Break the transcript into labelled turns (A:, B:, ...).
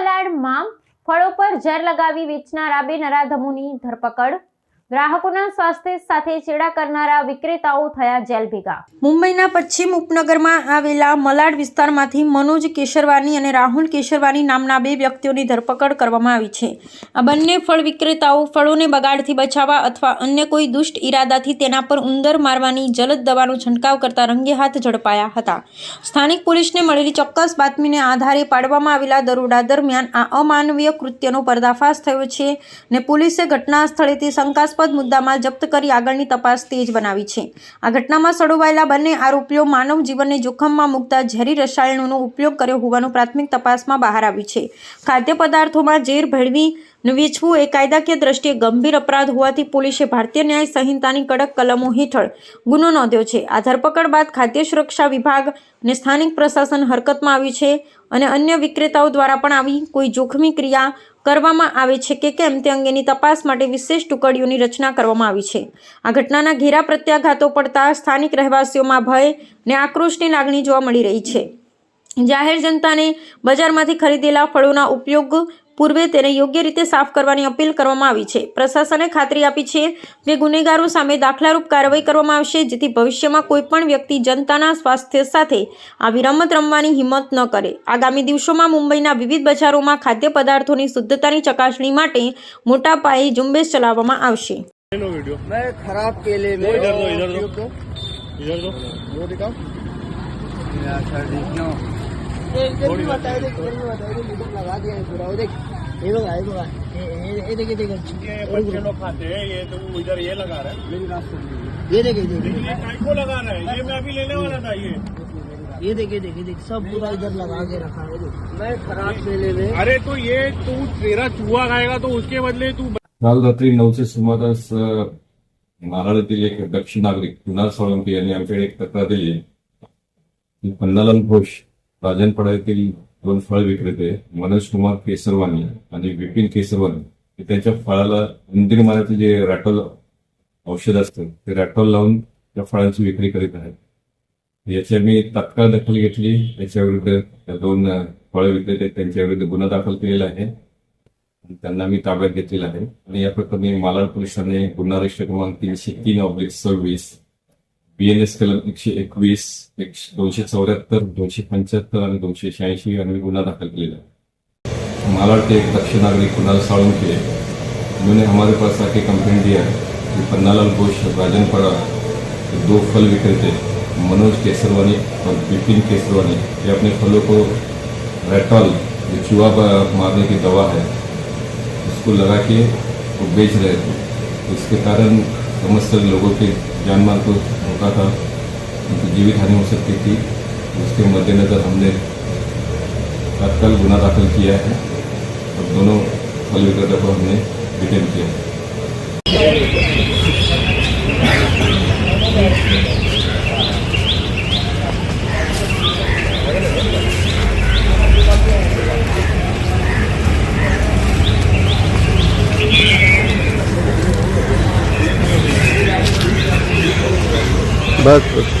A: મલાડમાં ફળો પર ઝેર લગાવી વેચનારા બે નરાધમોની ધરપકડ। ગ્રાહકોના સ્વાસ્થ્ય સાથે ચેડા કરનારા વિક્રેતાઓ થયા જેલ ભેગા। મુંબઈના પશ્ચિમ ઉપનગરમાં આવેલા મલાડ વિસ્તારમાંથી મનોજ કેશરવાની અને રાહુલ કેશરવાની નામના બે વ્યક્તિઓની ધરપકડ કરવામાં આવી છે। આ બંને ફળ વિક્રેતાઓ ફળોને બગાડથી બચાવવા અથવા અન્ય કોઈ દુષ્ટ ઈરાદાથી તેના પર ઉંદર મારવાની જલદ દવાનો છંટકાવ કરતા રંગે હાથ ઝડપાયા હતા। સ્થાનિક પોલીસને મળેલી ચોક્કસ બાતમીને આધારે પાડવામાં આવેલા દરોડા દરમિયાન આ અમાનવીય કૃત્યનો પર્દાફાશ થયો છે અને પોલીસે ઘટના સ્થળેથી શંકાસ્પદ મુદ્દામાલ જપ્ત કરી આગળની તપાસ તેજ બનાવી છે। આ ઘટનામાં સડોવાયેલા બંને આરોપીઓ માનવ જીવનને જોખમમાં મૂકતા ઝેરી રસાયણોનો ઉપયોગ કર્યો હોવાનું પ્રાથમિક તપાસમાં બહાર આવ્યું છે। ખાદ્ય પદાર્થોમાં ઝેર ભેળવીને વેચવું એ કાયદાકીય દ્રષ્ટિએ ગંભીર અપરાધ હોવાથી પોલીસે ભારતીય ન્યાય સંહિતાની કડક કલમો હેઠળ ગુનો નોંધ્યો છે। આ ધરપકડ બાદ ખાદ્ય સુરક્ષા વિભાગ અને સ્થાનિક પ્રશાસન હરકતમાં આવ્યું છે અને અન્ય વિક્રેતાઓ દ્વારા પણ આવી કોઈ જોખમી ક્રિયા કરવામાં આવે છે કે કેમ તે અંગેની તપાસ માટે વિશેષ ટુકડીઓની રચના કરવામાં આવી છે। આ ઘટનાના ઘેરા પ્રત્યાઘાતો પડતા સ્થાનિક રહેવાસીઓમાં ભય અને આક્રોશની લાગણી જોવા મળી રહી છે। જાહેર જનતાને બજારમાંથી ખરીદેલા ફળોના ઉપયોગ પૂર્વે તેને યોગ્ય રીતે સાફ કરવાની અપીલ કરવામાં આવી છે। પ્રશાસને ખાતરી આપી છે કે ગુનેગારો સામે દાખલારૂપ કાર્યવાહી કરવામાં આવશે જેથી ભવિષ્યમાં કોઈપણ વ્યક્તિ જનતાના સ્વાસ્થ્ય સાથે આવી રમત રમવાની હિંમત ન કરે। આગામી દિવસોમાં મુંબઈના વિવિધ બજારોમાં ખાદ્ય પદાર્થોની શુદ્ધતાની ચકાસણી માટે મોટા પાયે ઝુંબેશ ચલાવવામાં આવશે।
B: ये देखिए बच्चे लोग खाते हैं ये तो इधर ये लगा रहा है मेरी बात सुनिए ये देखिए ये को लगा रहा है ये मैं अभी लेने वाला था ये देखिए सब पूरा इधर लगा के रखा है मैं खराब मेले में अरे तो ये तू तेरा चूहा खाएगा तो उसके बदले तू
C: काल रात्री 9चे सुमारास नारळातील एक दक्षिण नागरिक कुणाल सोळंकी यांनी आमच्याकडे एक तक्रार दिली की पन्नालाल घोष राजनपाडा येथील दोन फळ विक्रेते मनोज कुमार केसरवानी आणि विपिन केसरवानी हे त्यांच्या फळाला उंदीर मारण्याचं जे रॅटॉल औषध असतं ते रॅटॉल लावून त्या फळांची विक्री करीत आहेत। याची आम्ही तात्काळ दखल घेतली। त्याच्याविरुद्ध त्या दोन फळ विक्रेते त्यांच्या विरुद्ध गुन्हा दाखल केलेला आहे आणि त्यांना आम्ही ताब्यात घेतलेला आहे आणि या प्रकरणी मालाड पोलिसांनी गुन्हा रजिस्टर क्रमांक 303/26 BNS कलम 121 274 275 आणि 286 आणि गुन्हा दाखल केलेला है। मालाड के एक दक्षिण नागरिक कुणाल साळुंके इन्होंने हमारे पास आके कंप्लेंट दिया कि पन्नालाल घोष राजनपाड़ा दो फल विक्रेते मनोज केसरवानी और विपिन केसरवानी ये अपने फलों को रैटॉल जो चूहा मारने की दवा है उसको लगा के वो बेच रहे थे। इसके कारण समस्त लोगों के जान माल को धोखा था, उनकी जीवित हानि हो सकती थी। उसके मद्देनजर हमने तत्काल गुना दाखिल किया है और दोनों फल विक्रेता को हमने डिटेन किया है।
D: बस